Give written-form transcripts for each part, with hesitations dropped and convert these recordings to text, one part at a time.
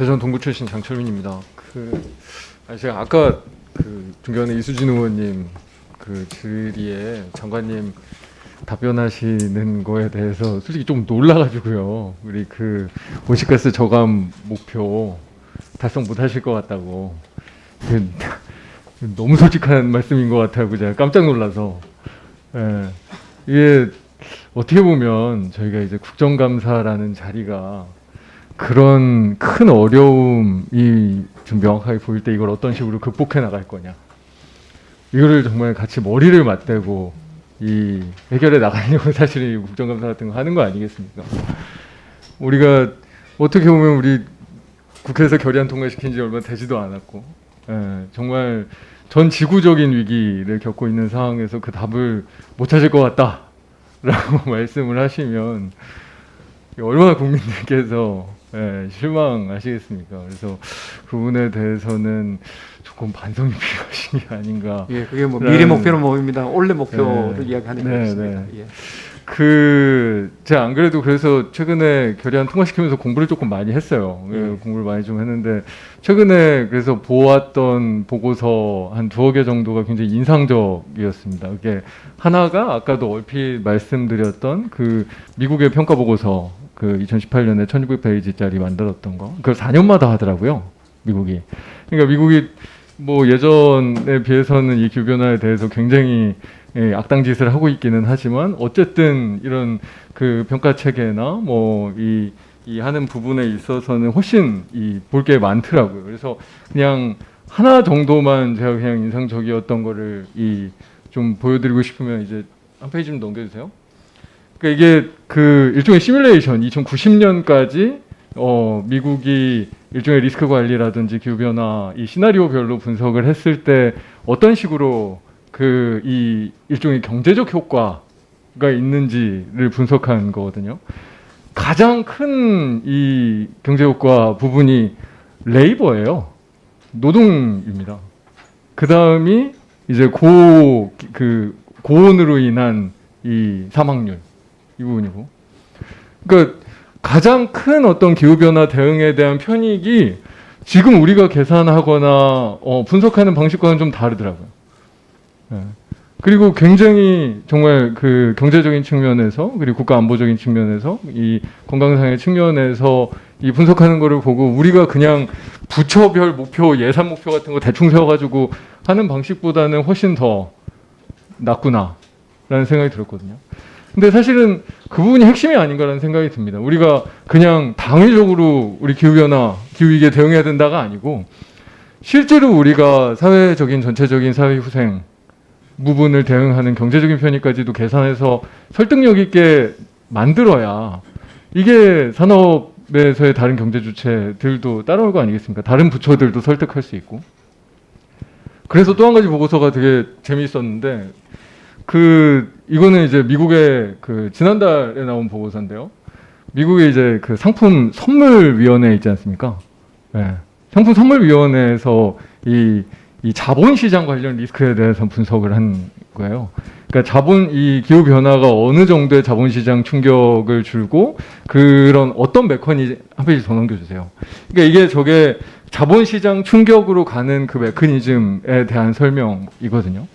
대전 동구 출신 장철민입니다. 제가 아까 존경하는 이수진 의원님 질의에 장관님 답변하시는 거에 대해서 솔직히 좀 놀라가지고요. 우리 온실가스 저감 목표 달성 못하실 것 같다고. 너무 솔직한 말씀인 것 같아요. 제가 깜짝 놀라서. 이게 어떻게 보면 저희가 이제 국정감사라는 자리가 그런 큰 어려움이 좀 명확하게 보일 때 이걸 어떤 식으로 극복해 나갈 거냐. 이거를 정말 같이 머리를 맞대고 이 해결해 나가려고 사실 국정감사 같은 거 하는 거 아니겠습니까? 우리가 어떻게 보면 우리 국회에서 결의안 통과시킨 지 얼마 되지도 않았고, 정말 전 지구적인 위기를 겪고 있는 상황에서 그 답을 못 찾을 것 같다라고 말씀을 하시면 얼마나 국민들께서 실망하시겠습니까? 그래서 그 부분에 대해서는 조금 반성이 필요하신 게 아닌가. 예, 그게 뭐 미래 목표는 뭐입니다. 올해 목표를 이야기하는 것입니다. 예. 제가 안 그래도 그래서 최근에 결의안 통과시키면서 공부를 조금 많이 했어요. 공부를 많이 좀 했는데 최근에 그래서 보았던 보고서 한 2여 개 정도가 굉장히 인상적이었습니다. 그게 하나가 아까도 얼핏 말씀드렸던 미국의 평가 보고서 2018년에 1600페이지짜리 만들었던 거. 그걸 4년마다 하더라고요. 미국이. 그러니까 미국이 뭐 예전에 비해서는 이 기후변화에 대해서 굉장히 악당짓을 하고 있기는 하지만 어쨌든 이런 평가 체계나 뭐 이 하는 부분에 있어서는 훨씬 볼 게 많더라고요. 그래서 그냥 하나 정도만 제가 그냥 인상적이었던 거를 좀 보여드리고 싶으면 이제 한 페이지 좀 넘겨주세요. 그러니까 이게 일종의 시뮬레이션, 2090년까지 미국이 일종의 리스크 관리라든지 기후변화 이 시나리오별로 분석을 했을 때 어떤 식으로 이 일종의 경제적 효과가 있는지를 분석한 거거든요. 가장 큰 이 경제 효과 부분이 레이버예요. 노동입니다. 그 다음이 이제 고온으로 인한 이 사망률 이 부분이고. 그러니까 가장 큰 어떤 기후변화 대응에 대한 편익이 지금 우리가 계산하거나 분석하는 방식과는 좀 다르더라고요. 그리고 굉장히 정말 경제적인 측면에서 그리고 국가 안보적인 측면에서 이 건강상의 측면에서 이 분석하는 거를 보고 우리가 그냥 부처별 목표, 예산 목표 같은 거 대충 세워가지고 하는 방식보다는 훨씬 더 낫구나라는 생각이 들었거든요. 근데 사실은 그 부분이 핵심이 아닌가라는 생각이 듭니다. 우리가 그냥 당위적으로 우리 기후변화, 기후위기에 대응해야 된다가 아니고 실제로 우리가 사회적인 전체적인 사회후생 부분을 대응하는 경제적인 편의까지도 계산해서 설득력 있게 만들어야 이게 산업에서의 다른 경제 주체들도 따라올 거 아니겠습니까? 다른 부처들도 설득할 수 있고. 그래서 또 한 가지 보고서가 되게 재미있었는데 이거는 이제 미국의 지난달에 나온 보고서인데요. 미국의 이제 상품 선물위원회 있지 않습니까? 네. 상품 선물위원회에서 이 자본시장 관련 리스크에 대해서 분석을 한 거예요. 그러니까 이 기후변화가 어느 정도의 자본시장 충격을 줄고 그런 어떤 메커니즘, 한 페이지 더 넘겨주세요. 그러니까 저게 자본시장 충격으로 가는 메커니즘에 대한 설명이거든요.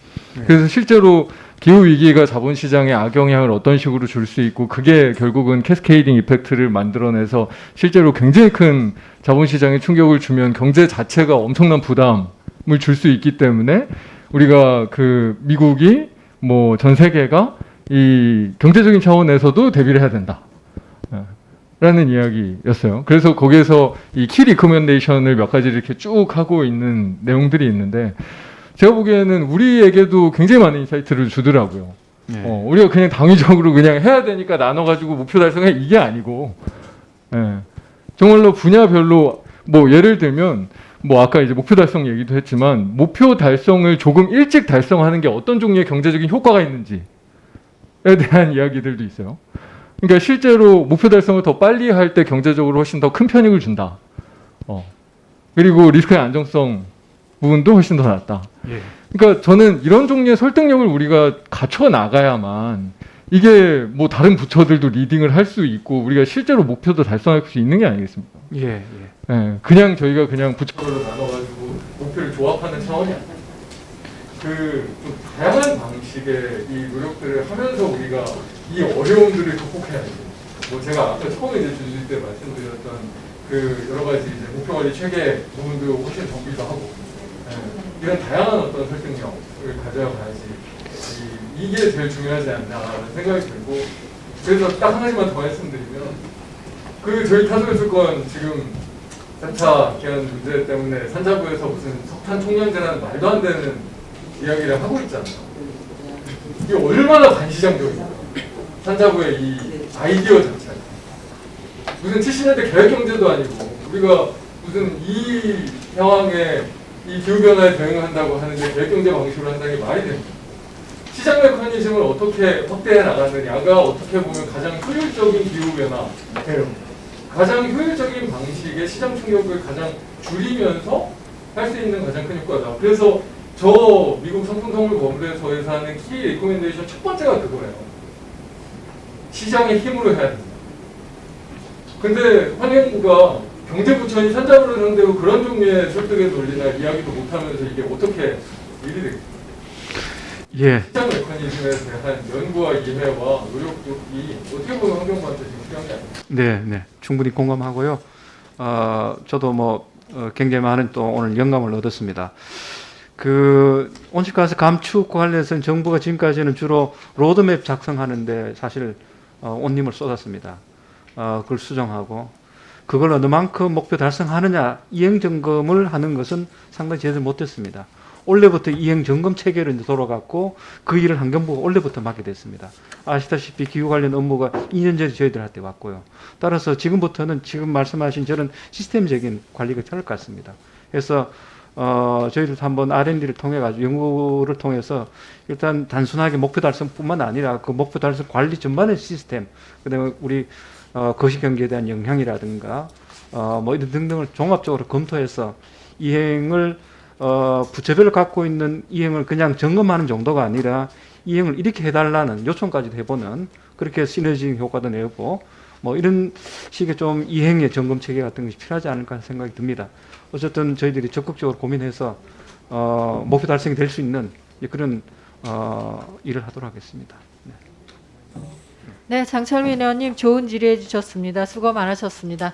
그래서 실제로 기후위기가 자본시장에 악영향을 어떤 식으로 줄 수 있고 그게 결국은 캐스케이딩 이펙트를 만들어내서 실제로 굉장히 큰 자본시장에 충격을 주면 경제 자체가 엄청난 부담을 줄 수 있기 때문에 우리가 미국이 뭐 전 세계가 이 경제적인 차원에서도 대비를 해야 된다. 라는 이야기였어요. 그래서 거기에서 이 키 리커멘데이션을 몇 가지 이렇게 쭉 하고 있는 내용들이 있는데 제가 보기에는 우리에게도 굉장히 많은 인사이트를 주더라고요. 우리가 그냥 당위적으로 그냥 해야 되니까 나눠가지고 목표 달성해 이게 아니고, 정말로 분야별로 뭐 예를 들면 뭐 아까 이제 목표 달성 얘기도 했지만 목표 달성을 조금 일찍 달성하는 게 어떤 종류의 경제적인 효과가 있는지에 대한 이야기들도 있어요. 그러니까 실제로 목표 달성을 더 빨리 할 때 경제적으로 훨씬 더 큰 편익을 준다. 그리고 리스크의 안정성 부분도 훨씬 더 낫다. 그러니까 저는 이런 종류의 설득력을 우리가 갖춰 나가야만 이게 뭐 다른 부처들도 리딩을 할 수 있고 우리가 실제로 목표도 달성할 수 있는 게 아니겠습니까? 예, 예. 예, 그냥 저희가 그냥 부처로 나눠가지고 목표를 조합하는 차원이 아니라 그좀 다양한 방식의 이 노력들을 하면서 우리가 이 어려움들을 극복해야지. 뭐 제가 아까 처음에 이제 주실 때 말씀드렸던 그 여러 가지 이제 목표 관리 체계 부분도 훨씬 정비도 하고 이런 다양한 어떤 설득력을 가져가야지 이게 제일 중요하지 않나라는 생각이 들고 그래서 딱 한 가지만 더 말씀드리면 그 저희 타소연수권 지금 4차 기한 문제 때문에 산자부에서 무슨 석탄 총량제라는 말도 안 되는 이야기를 하고 있잖아요. 이게 얼마나 반시장적이야. 산자부의 이 아이디어 자체가. 무슨 70년대 계획경제도 아니고 우리가 무슨 이 상황에 이 기후변화에 대응한다고 하는데 계획경제 방식으로 한다는 게 말이 됩니다. 시장 메커니즘을 어떻게 확대해 나가느냐가 어떻게 보면 가장 효율적인 기후변화 대응, 가장 효율적인 방식의 시장 충격을 가장 줄이면서 할 수 있는 가장 큰 효과다. 그래서 저 미국 성풍성물 건물에서 하는 키 리코멘데이션 첫 번째가 그거예요. 시장의 힘으로 해야 된다. 근데 환경부가 경제부처인 산자부를 상대로 그런 종류의 설득의 논리나 이야기도 못하면서 이게 어떻게 일이 되겠습니까? 예. 시장 메커니즘에 대한 연구와 이해와 노력이 어떻게 보면 환경부한테 지금 필요한 게 아닙니까? 네, 네. 충분히 공감하고요. 저도 굉장히 많은 또 오늘 영감을 얻었습니다. 그 온실가스 감축 관련해서는 정부가 지금까지는 주로 로드맵 작성하는데 사실 온 힘을 쏟았습니다. 그걸 수정하고 그걸 어느 만큼 목표 달성하느냐 이행 점검을 하는 것은 상당히 제대로 못했습니다. 올해부터 이행 점검 체계로 이제 돌아갔고 그 일을 환경부가 올해부터 맡게 됐습니다. 아시다시피 기후 관련 업무가 2년 전에 저희들한테 왔고요. 따라서 지금부터는 지금 말씀하신 저런 시스템적인 관리가 필요할 것 같습니다. 그래서 저희들도 한번 R&D를 통해 가지고 연구를 통해서 일단 단순하게 목표 달성뿐만 아니라 그 목표 달성 관리 전반의 시스템, 그다음에 우리 거시 경기에 대한 영향이라든가 이런 등등을 종합적으로 검토해서 이행을 부처별로 갖고 있는 이행을 그냥 점검하는 정도가 아니라 이행을 이렇게 해달라는 요청까지도 해보는 그렇게 시너지 효과도 내고 이런 식의 좀 이행의 점검 체계 같은 것이 필요하지 않을까 생각이 듭니다. 어쨌든 저희들이 적극적으로 고민해서 목표 달성이 될 수 있는 그런 일을 하도록 하겠습니다. 네. 네, 장철민 의원님 좋은 질의해 주셨습니다. 수고 많으셨습니다.